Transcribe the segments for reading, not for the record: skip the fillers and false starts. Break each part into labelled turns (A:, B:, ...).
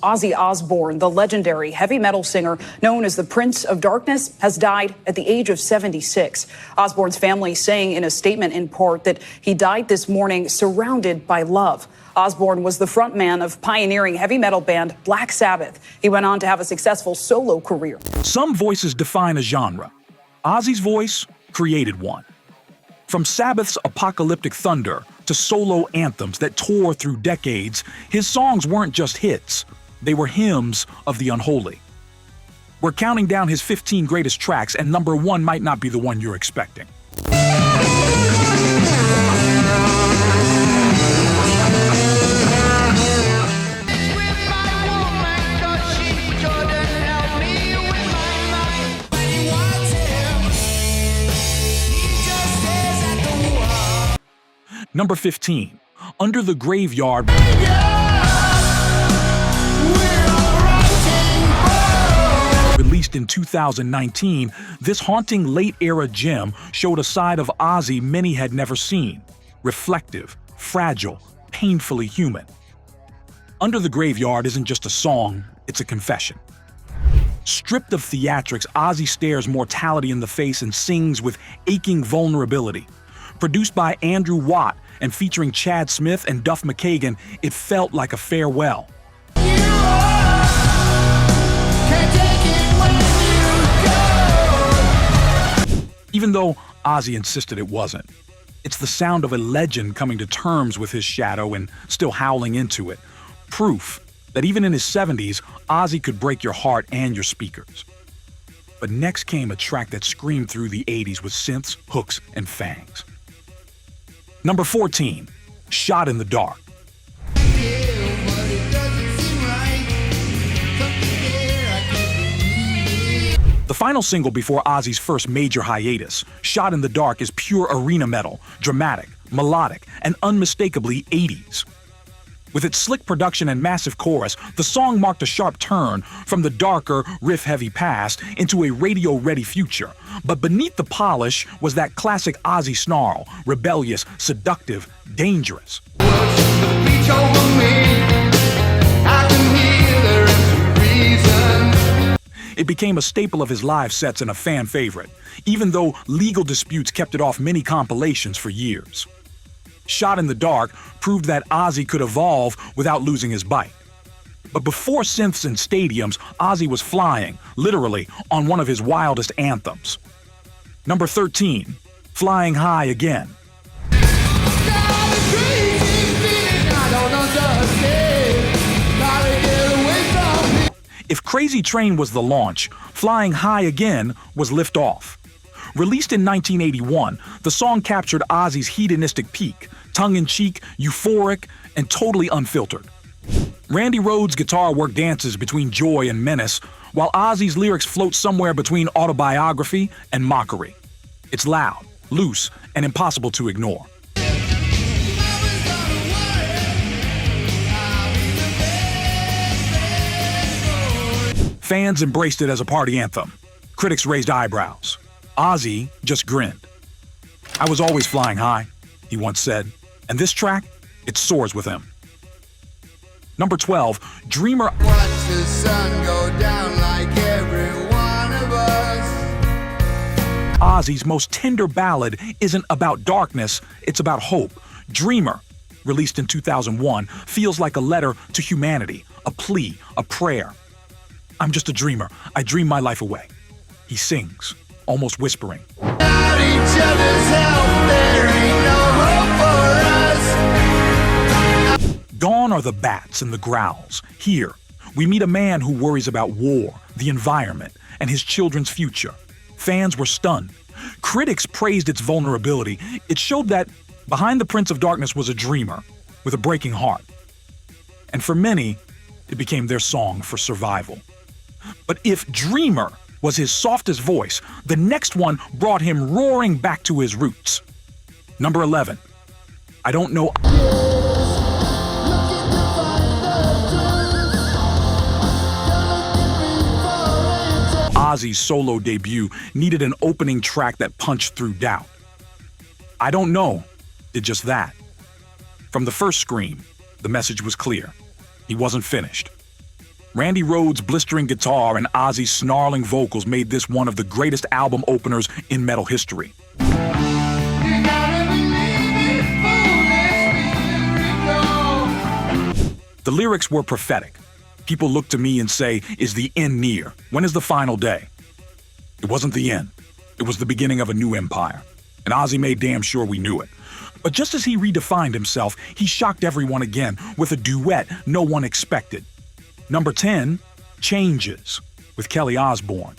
A: Ozzy Osbourne, the legendary heavy metal singer known as the Prince of Darkness, has died at the age of 76. Osbourne's family saying in a statement in part that he died this morning surrounded by love. Osbourne was the frontman of pioneering heavy metal band Black Sabbath. He went on to have a successful solo career.
B: Some voices define a genre. Ozzy's voice created one. From Sabbath's apocalyptic thunder to solo anthems that tore through decades, his songs weren't just hits, they were hymns of the unholy. We're counting down his 15 greatest tracks, and number one might not be the one you're expecting. Number 15, Under the Graveyard. Released in 2019, this haunting late-era gem showed a side of Ozzy many had never seen. Reflective, fragile, painfully human. Under the Graveyard isn't just a song, it's a confession. Stripped of theatrics, Ozzy stares mortality in the face and sings with aching vulnerability. Produced by Andrew Watt and featuring Chad Smith and Duff McKagan, it felt like a farewell. Even though Ozzy insisted it wasn't. It's the sound of a legend coming to terms with his shadow and still howling into it. Proof that even in his 70s, Ozzy could break your heart and your speakers. But next came a track that screamed through the 80s with synths, hooks, and fangs. Number 14, Shot in the Dark. The final single before Ozzy's first major hiatus, Shot in the Dark, is pure arena metal, dramatic, melodic, and unmistakably 80s. With its slick production and massive chorus, the song marked a sharp turn from the darker, riff-heavy past into a radio-ready future. But beneath the polish was that classic Ozzy snarl, rebellious, seductive, dangerous. It became a staple of his live sets and a fan favorite, even though legal disputes kept it off many compilations for years. Shot in the Dark proved that Ozzy could evolve without losing his bite. But before synths and stadiums, Ozzy was flying, literally, on one of his wildest anthems. Number 13, Flying High Again. If Crazy Train was the launch, Flying High Again was liftoff. Released in 1981, the song captured Ozzy's hedonistic peak, tongue-in-cheek, euphoric, and totally unfiltered. Randy Rhoads' guitar work dances between joy and menace, while Ozzy's lyrics float somewhere between autobiography and mockery. It's loud, loose, and impossible to ignore. Fans embraced it as a party anthem. Critics raised eyebrows. Ozzy just grinned. "I was always flying high," he once said, and this track, it soars with him. Number 12, Dreamer.
C: Watch the sun go down like every one of us.
B: Ozzy's most tender ballad isn't about darkness, it's about hope. Dreamer, released in 2001, feels like a letter to humanity, a plea, a prayer. "I'm just a dreamer. I dream my life away," he sings, almost whispering.
C: Without each other's help, there ain't no hope for us.
B: Gone are the bats and the growls. Here, we meet a man who worries about war, the environment, and his children's future. Fans were stunned. Critics praised its vulnerability. It showed that behind the Prince of Darkness was a dreamer with a breaking heart. And for many, it became their song for survival. But if Dreamer was his softest voice, the next one brought him roaring back to his roots. Number 11, I Don't Know. Ozzy's solo debut needed an opening track that punched through doubt. I Don't Know did just that. From the first scream, the message was clear. He wasn't finished. Randy Rhoads' blistering guitar and Ozzy's snarling vocals made this one of the greatest album openers in metal history. The lyrics were prophetic. People look to me and say, is the end near? When is the final day? It wasn't the end. It was the beginning of a new empire. And Ozzy made damn sure we knew it. But just as he redefined himself, he shocked everyone again with a duet no one expected. Number 10, Changes, with Kelly Osbourne.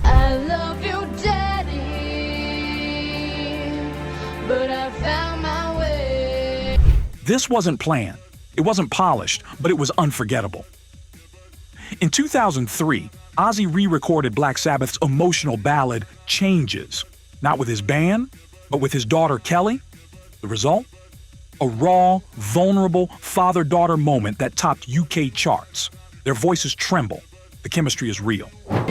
D: I love you, Daddy, but I found my way.
B: This wasn't planned. It wasn't polished, but it was unforgettable. In 2003, Ozzy re-recorded Black Sabbath's emotional ballad, Changes, not with his band, but with his daughter Kelly. The result? A raw, vulnerable father-daughter moment that topped UK charts. Their voices tremble. The chemistry is real.
D: Going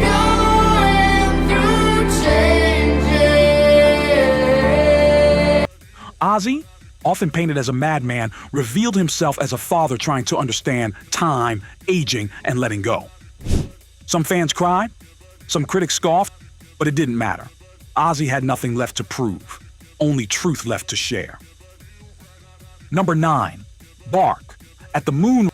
D: through changes.
B: Ozzy, often painted as a madman, revealed himself as a father trying to understand time, aging, and letting go. Some fans cried, some critics scoffed, but it didn't matter. Ozzy had nothing left to prove, only truth left to share. Number 9, Bark, at the Moon.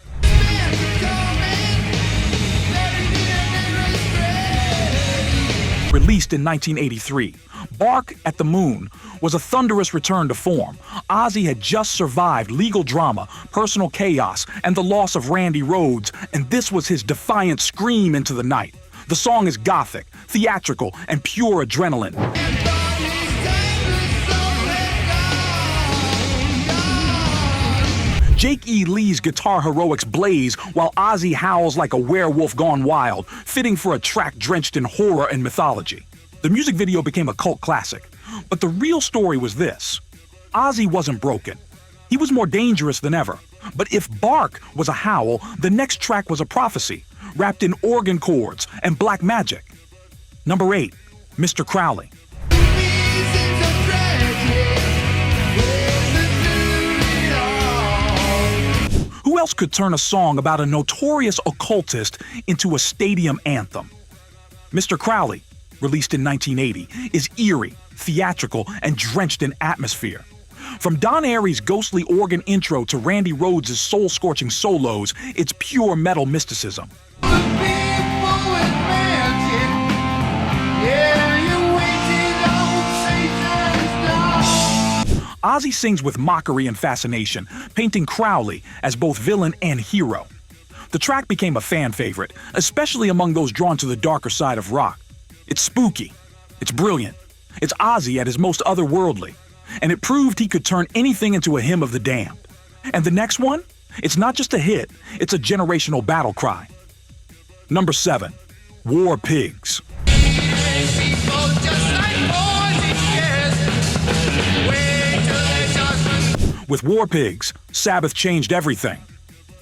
B: Released in 1983, Bark at the Moon was a thunderous return to form. Ozzy had just survived legal drama, personal chaos, and the loss of Randy Rhoads, and this was his defiant scream into the night. The song is gothic, theatrical, and pure adrenaline. Jake E. Lee's guitar heroics blaze while Ozzy howls like a werewolf gone wild, fitting for a track drenched in horror and mythology. The music video became a cult classic. But the real story was this. Ozzy wasn't broken. He was more dangerous than ever. But if Bark was a howl, the next track was a prophecy, wrapped in organ chords and black magic. Number 8, Mr. Crowley. Who else could turn a song about a notorious occultist into a stadium anthem? Mr. Crowley, released in 1980, is eerie, theatrical, and drenched in atmosphere. From Don Airey's ghostly organ intro to Randy Rhoads' soul-scorching solos, it's pure metal mysticism. Ozzy sings with mockery and fascination, painting Crowley as both villain and hero. The track became a fan favorite, especially among those drawn to the darker side of rock. It's spooky. It's brilliant. It's Ozzy at his most otherworldly. And it proved he could turn anything into a hymn of the damned. And the next one? It's not just a hit, it's a generational battle cry. Number 7, War Pigs. With War Pigs, Sabbath changed everything.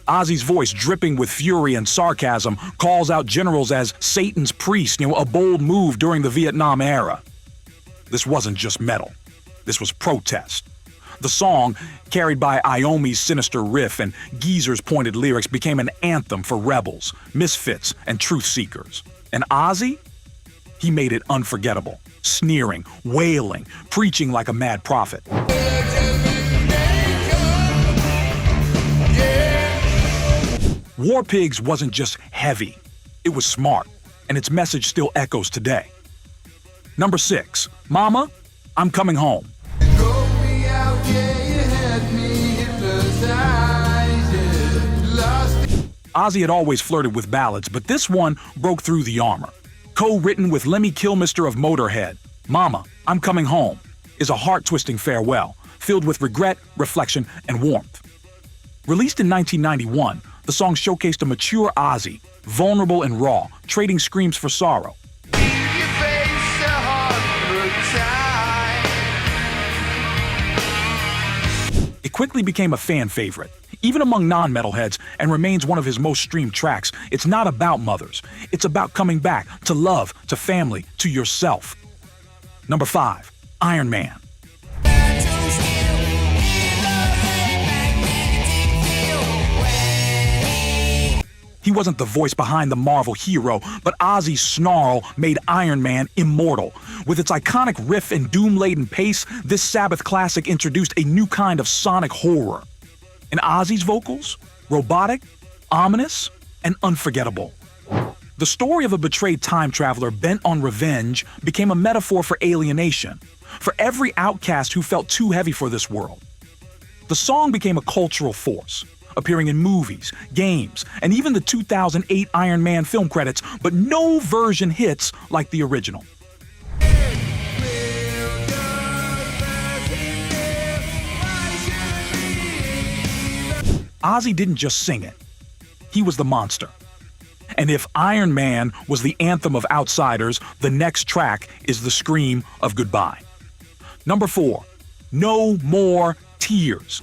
B: Ozzy's voice, dripping with fury and sarcasm, calls out generals as Satan's priest, a bold move during the Vietnam era. This wasn't just metal. This was protest. The song, carried by Iommi's sinister riff and Geezer's pointed lyrics, became an anthem for rebels, misfits, and truth seekers. And Ozzy? He made it unforgettable, sneering, wailing, preaching like a mad prophet. War Pigs wasn't just heavy, it was smart, and its message still echoes today. Number 6, Mama, I'm Coming Home. Ozzy had always flirted with ballads, but this one broke through the armor. Co-written with Lemmy Kilmister of Motorhead, Mama, I'm Coming Home is a heart-twisting farewell, filled with regret, reflection, and warmth. Released in 1991, the song showcased a mature Ozzy, vulnerable and raw, trading screams for sorrow. It quickly became a fan favorite, even among non-metalheads, and remains one of his most streamed tracks. It's not about mothers. It's about coming back to love, to family, to yourself. Number 5, Iron Man. He wasn't the voice behind the Marvel hero, but Ozzy's snarl made Iron Man immortal. With its iconic riff and doom-laden pace, this Sabbath classic introduced a new kind of sonic horror. And Ozzy's vocals? Robotic, ominous, and unforgettable. The story of a betrayed time traveler bent on revenge became a metaphor for alienation, for every outcast who felt too heavy for this world. The song became a cultural force, appearing in movies, games, and even the 2008 Iron Man film credits, but no version hits like the original. Ozzy didn't just sing it, he was the monster. And if Iron Man was the anthem of outsiders, the next track is the scream of goodbye. Number 4, No More Tears.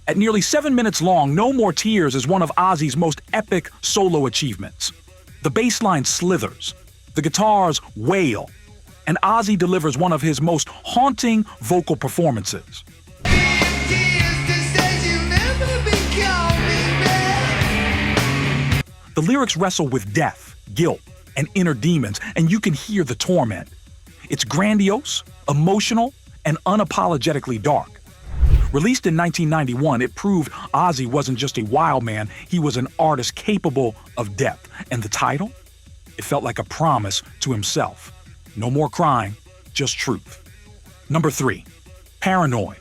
B: At nearly 7 minutes long, No More Tears is one of Ozzy's most epic solo achievements. The bass line slithers, the guitars wail, and Ozzy delivers one of his most haunting vocal performances. The lyrics wrestle with death, guilt, and inner demons, and you can hear the torment. It's grandiose, emotional, and unapologetically dark. Released in 1991, it proved Ozzy wasn't just a wild man, he was an artist capable of depth. And the title? It felt like a promise to himself. No more crying, just truth. Number 3, Paranoid.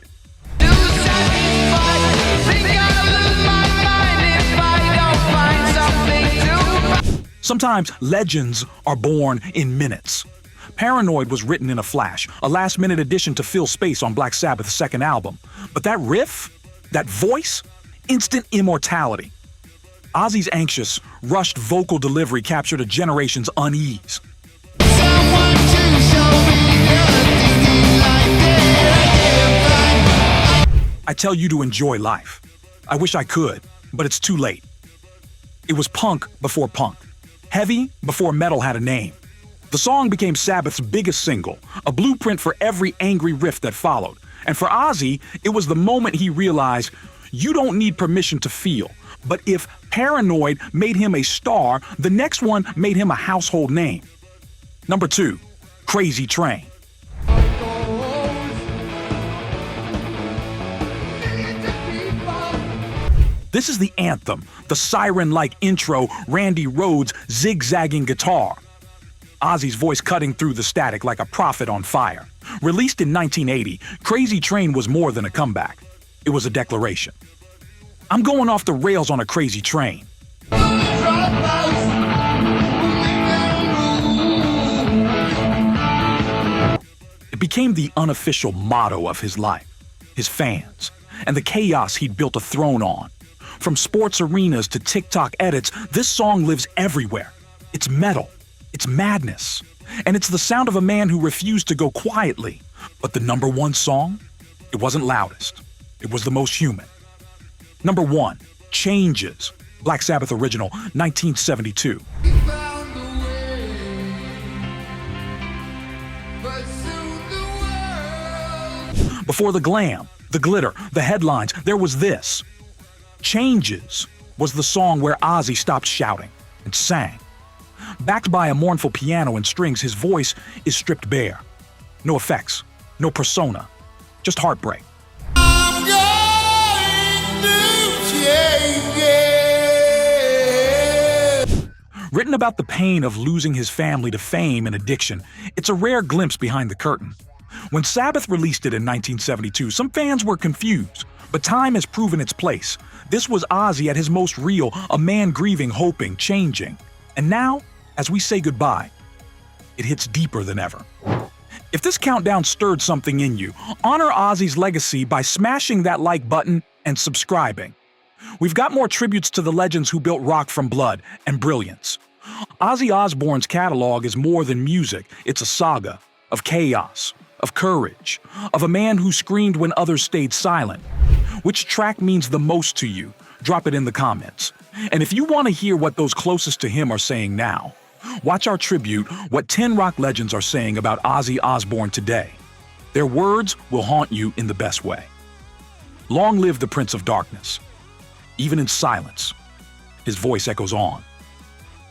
B: Sometimes legends are born in minutes. Paranoid was written in a flash, a last-minute addition to fill space on Black Sabbath's second album. But that riff, that voice, instant immortality. Ozzy's anxious, rushed vocal delivery captured a generation's unease. I tell you to enjoy life. I wish I could, but it's too late. It was punk before punk, heavy before metal had a name. The song became Sabbath's biggest single, a blueprint for every angry riff that followed. And for Ozzy, it was the moment he realized, you don't need permission to feel. But if Paranoid made him a star, the next one made him a household name. Number 2, Crazy Train. This is the anthem, the siren-like intro, Randy Rhoads' zigzagging guitar. Ozzy's voice cutting through the static like a prophet on fire. Released in 1980, Crazy Train was more than a comeback. It was a declaration. I'm going off the rails on a crazy train. It became the unofficial motto of his life, his fans, and the chaos he'd built a throne on. From sports arenas to TikTok edits, this song lives everywhere. It's metal. It's madness. And it's the sound of a man who refused to go quietly. But the number 1 song? It wasn't loudest. It was the most human. Number 1, Changes. Black Sabbath original, 1972. Before the glam, the glitter, the headlines, there was this. Changes was the song where Ozzy stopped shouting and sang. Backed by a mournful piano and strings, his voice is stripped bare. No effects, no persona, just heartbreak.
C: I'm going to change it.
B: Written about the pain of losing his family to fame and addiction, it's a rare glimpse behind the curtain. When Sabbath released it in 1972, some fans were confused, but time has proven its place. This was Ozzy at his most real, a man grieving, hoping, changing. And now, as we say goodbye, it hits deeper than ever. If this countdown stirred something in you, honor Ozzy's legacy by smashing that like button and subscribing. We've got more tributes to the legends who built rock from blood and brilliance. Ozzy Osbourne's catalog is more than music. It's a saga of chaos, of courage, of a man who screamed when others stayed silent. Which track means the most to you? Drop it in the comments. And if you want to hear what those closest to him are saying now, watch our tribute, what 10 rock legends are saying about Ozzy Osbourne today. Their words will haunt you in the best way. Long live the Prince of Darkness. Even in silence, his voice echoes on.